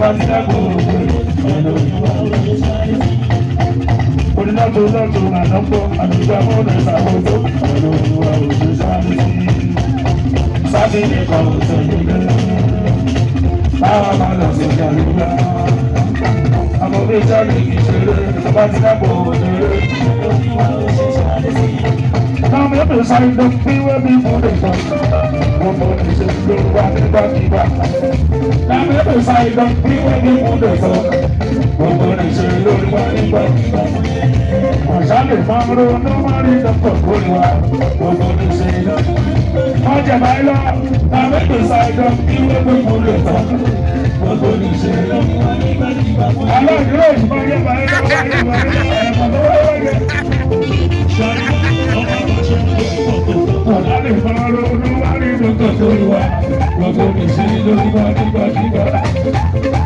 bá ti dákò òwe ẹ̀rọ ìwà òṣèṣàlẹ̀ sí. Onílọ́tò lọ́tò àdọ́pọ̀ àdúgbò mọ́nà ìsàkóso ẹ̀rọ ìwà òṣèṣàlẹ̀ sí. Sátidé kan ò sẹ́yìn lẹ́yìn. Báwa máa lọ sí ìjà nígbà. Àmọ́ bí sáré kìí ṣeré tó bá ti dákò òwe ẹ̀rọ ìwà òṣèṣàlẹ̀ sí. Now me be side up me where me for the fun. One more is a slow one in the back. Now me be side up me where me for the fun. One more is a slow one in the back. Masale mangro no mari the pokoliwa. One more is a slow. Oja baila. Now me be side up me where me for the fun. One more is a slow one in the back. Allah grace baila baila baila. Ọ̀dà lè fọ́nrán lórí wá ní dókítà tó rí wá. Gbogbo mi sí lórí wá nígbàdígbà.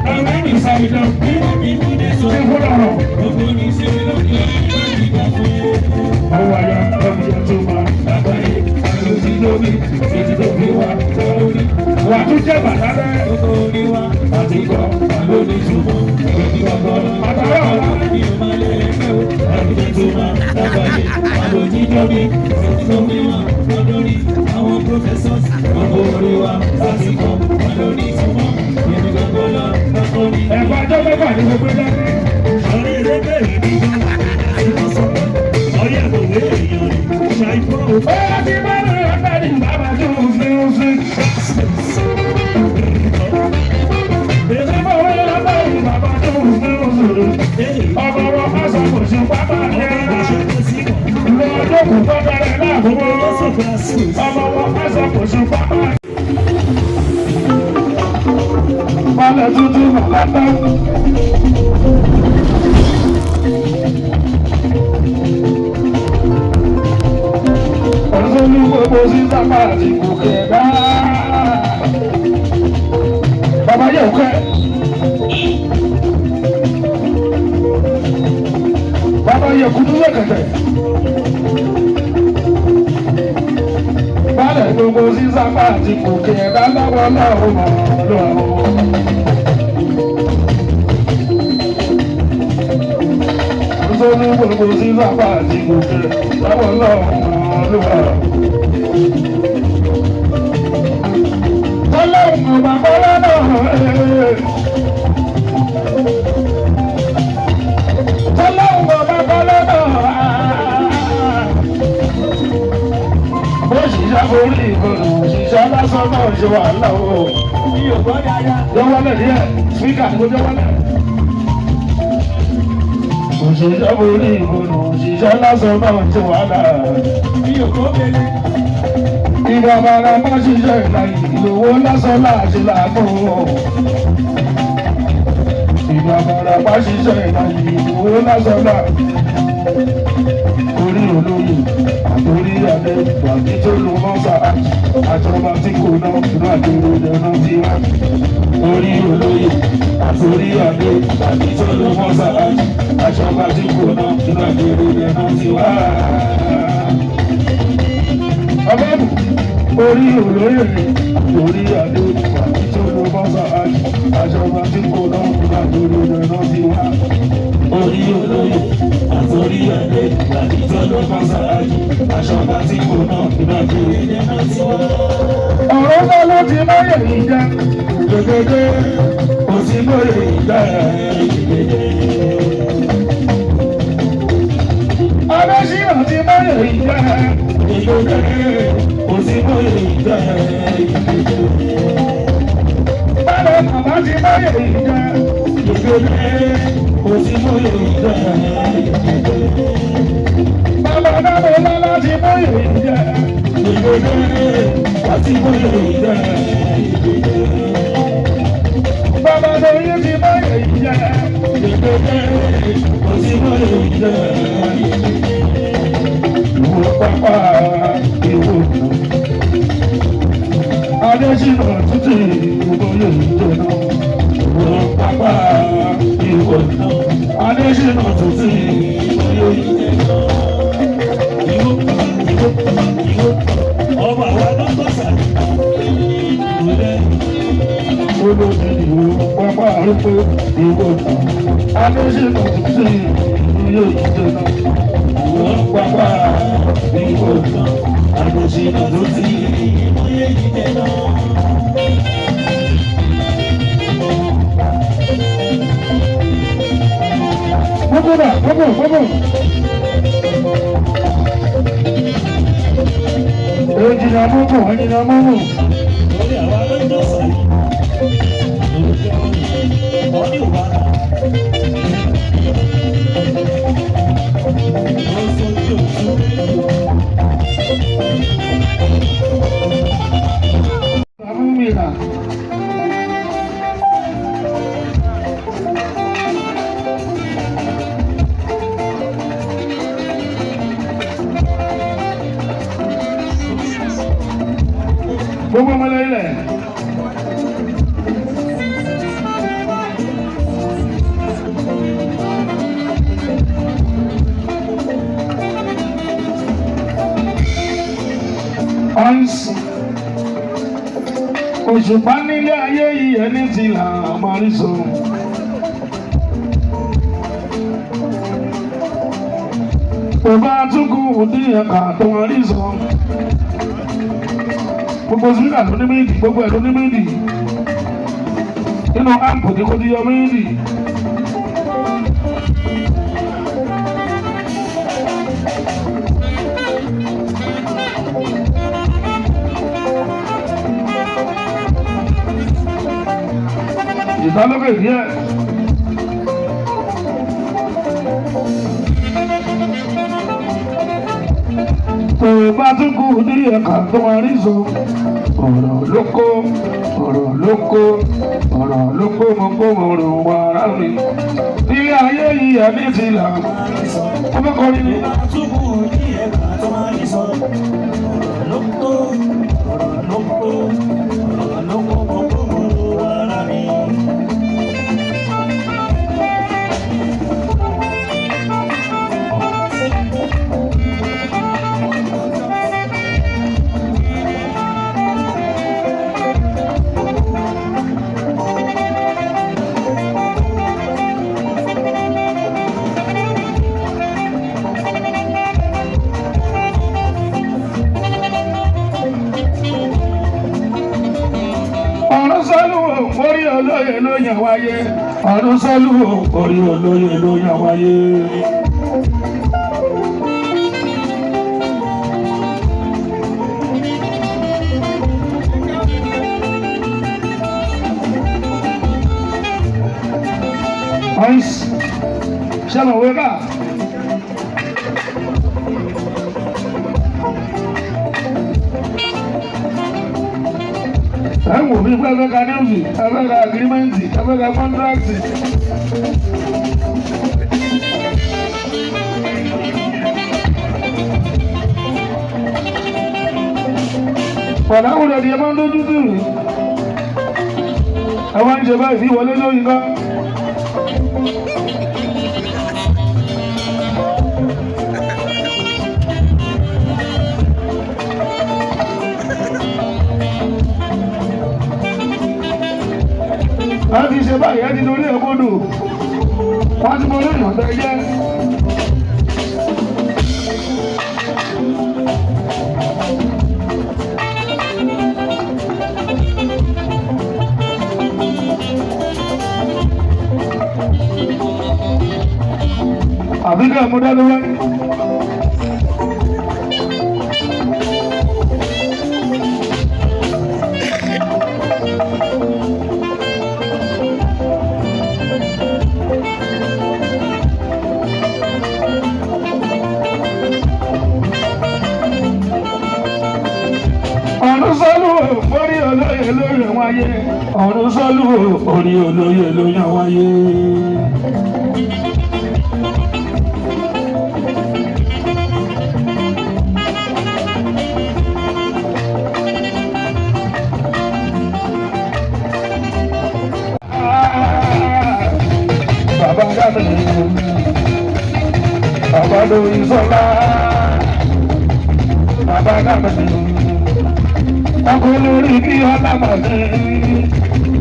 Àwọn èmi ṣàìdán bí ìmúdé sọ fún ọ̀rọ̀. Gbogbo mi sí lórí wá nígbàdígbà fún yẹn. Ọwọ́ àyà ọ̀bí ọ̀tún máa lágbàáyé. Àlọ́ ti lórí ètí tó fi wá lórí. Wà á tún jẹ́ bàtà bẹ́ẹ̀. Gbogbo orí wa àti kọ́ lórí ìṣubú. Ètí ọ̀gọ́ àtàwọn ọ̀la ní ìmọ̀lẹ́ ẹgbẹ́ o. Àlọ́ tó máa lágbàáyé. Àlọ́ ti lórí ètí tó fi wá lórí. Àwọn professors gbogbo orí wa láti kọ́ lórí ìṣubú. Ètí gbogbo lọ lọ́kọ́ ní. Ẹ̀fọ́ ajọ́ mẹ́fà ní gbogbo dáké. Sọ̀rọ̀ ilé bẹ̀rẹ̀ ní gbọ́n. Àìmọ̀sọ̀ ọ̀yẹ́ kò wé èèyàn rẹ̀ ṣàìfọ́. Ó ti bá lórí ọ̀tá ní bàbá tó ń fi ń fi. Èsì bá wọlé ọ̀tá ní bàbá tó ń fi ń fi. Ọmọ wọn fásọ kò sí pápá jẹ́. Ìwé ọjọ́ kò tọ́ bẹ̀rẹ̀ láàbùkù. Ọmọ wọn fásọ kò sí pápá. Balẹ̀ tuntun bàbá. Olú gbogbo sí sápá àti gòkè dá. Bàbá yẹ̀ òkè. Bàbá yẹ̀ kúndú lẹ́kẹ̀kẹ̀. Bálẹ̀ gbogbo sí sápá àti gòkè dá lọ́wọ́ lọ́wọ́ lọ́wọ́. Olú gbogbo sí sápá àti gòkè lọ́wọ́ lọ́wọ́. Ọlọ́run ọba bọ́lá náà Ọlọ́run ọba bọ́lá náà bó ṣiṣẹ́ orí ìkọlù ṣiṣẹ́ lásán náà ṣe wà láwọ́ jọwọ́lẹ̀ díẹ̀ spíkà tó jọwọ́lẹ̀ òṣìṣẹ́ orí ìkọlù ṣiṣẹ́ lásán náà ṣe wà láwọ́. Ìgbà bàrà bá ṣiṣẹ́ ìlàyé ìlówó lásán láti làákò. Ìgbà bàrà bá ṣiṣẹ́ ìlàyé ìlówó lásán láti. Orí olóyè àtòrí adé tàbí tó ló mọ́ sáà. Àjọba tí kò ná ìlú àjòrò ìdáná ti wá. Orí olóyè àtòrí adé tàbí tó ló mọ́ sáà. Àjọba tí kò ná ìlú àjòrò ìdáná ti wá. Ọgọ́dù orí olóyè orí adé tàbí tó ló bọ́ sáájú àjọba tí kò náà kúrò lórí ẹ̀rọ sí wá. Orí olóyè àtòrí adé tàbí tó ló bọ́ sáájú àjọba tí kò náà kúrò lórí ẹ̀rọ sí wá. Ọ̀rọ̀ náà ló ti máyè ìjà gbẹgbẹgbẹ kò sí lóye ìjà gbẹgbẹgbẹ. Adésínà ti máyè ìjà gbẹgbẹgbẹ. Bàbá bàbá ti báyẹ̀ ìjà ìgbèlè, kò sí bóyè ìjà ìgbèlè. Bàbá dábò lọ́lá ti báyẹ̀ ìjà ìgbèlè, kò sí bóyè ìjà ìgbèlè. Bàbá lóyè ti báyẹ̀ ìjà ìgbèlè, kò sí bóyè ìjà ìgbèlè. Ìwọ pápá ìwọ. Adésínà títí ìwòye ìjọba ìwọ̀n pápá ìwọ̀n náà. Adésínà títí ìwòye ìjọba ìwọ̀n ọba wa lọ́gbọ̀sà ìwọ̀n. olóṣèlú pápá àrùkọ ìwòsàn adéṣèlú sí ìlú ìjọba ìwọ pápá ìwòsàn adéṣèlú sí ìlú ìjọba. Gbogbo. Ejina mumu. Lórí àwa ló ń jọ sọ̀rọ̀. Ọdún ìwà náà. Ó sojú òtún. Àmúmìlà. Gbogbo ọmọ ilẹ̀. Òṣùpá nílé ayé yìí ẹni tí là máa rí sọ. Bàbá àtúkù òdì ẹ̀ka tó máa rí sọ. Gbogbo sílíkà ló ní méjì, gbogbo ẹ̀ ló ní méjì. Nínú áàpù ní kò ti yọ méjì. Ìdálókè díẹ̀. Bàbá àtúkù òdì ẹ̀ka tó máa rí sọ. Ọ̀rọ̀ lóko mọ̀ kó mọ̀rọ̀ wà rà mí. Ilé ayé yìí ẹni ti là. Ọmọ kan ní. Àtúkù ní ẹ̀ka tó máa ní sọ. Ọ̀rọ̀ lóko mọ̀ kó mọ̀rọ̀ wà rà mí. Orí olóyè ló yàn wáyé, ọdún sọ́lú orí olóyè ló yàn wáyé. Ṣé mo wé ká? Ẹ wò mí pé ẹ fẹ́ ka níwùsì, ẹ fẹ́ ka agirímẹ́ǹtì, ẹ fẹ́ ka kọ́ńtrákìtì. Pọ̀lá wùdọ̀ di ẹ máa ń dójú tì mí. Ẹ wá ń ṣe báyìí sí ìwọlé lóyìn kan. Wọ́n ti ṣe báyìí ẹ́ ti torí ẹ̀kọ́dù. Wọ́n ti mọ lóyìn ọ̀tẹ́ jẹ́. Àbíkẹ́ mú dá lówẹ́. Ọ̀run sọ́lú orí olóyè ló yàn wáyé. Ọ̀run sọ́lú orí olóyè ló yàn wáyé. Bàbá Gàdé, bàbá lórí sọ́lá, bàbá Gàdé. ọkọ̀ olórí kí ọlámọ̀dé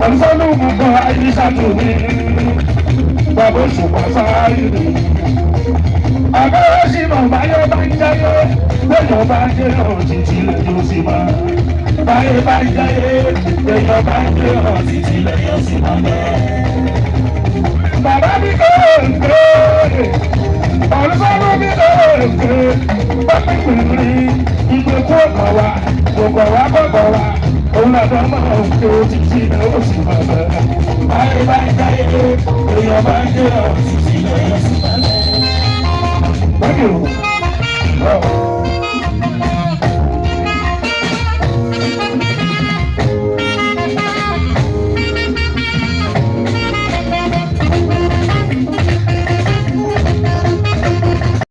olùsọ́lùmùkọ́ àyíṣàtúwé bàbá òṣùpá sáyé àbẹ̀wò sí mọ̀ báyọ̀ bá ń jáyé lẹ́yìn bá ń jẹ́ hàn títí lẹ́yìn sí máa báyé bá ń jáyé lẹ́yìn bá ń jẹ́ hàn títí lẹ́yìn sí máa bẹ́ẹ̀. bàbá mi kéèké olùsọ́lù mi kéèké pápá ìpínlẹ̀ ìgbèkú ọ̀pọ̀ wa gbogbo wa gbogbo wa òun lọ́dọ̀ máa ń kó títí lẹ́yìn sí máa bẹ́ẹ̀. báyé bá ń jáyé lẹ́yìn bá ń jẹ́ hàn títí lẹ́yìn sí máa bẹ́ẹ̀. Thank you.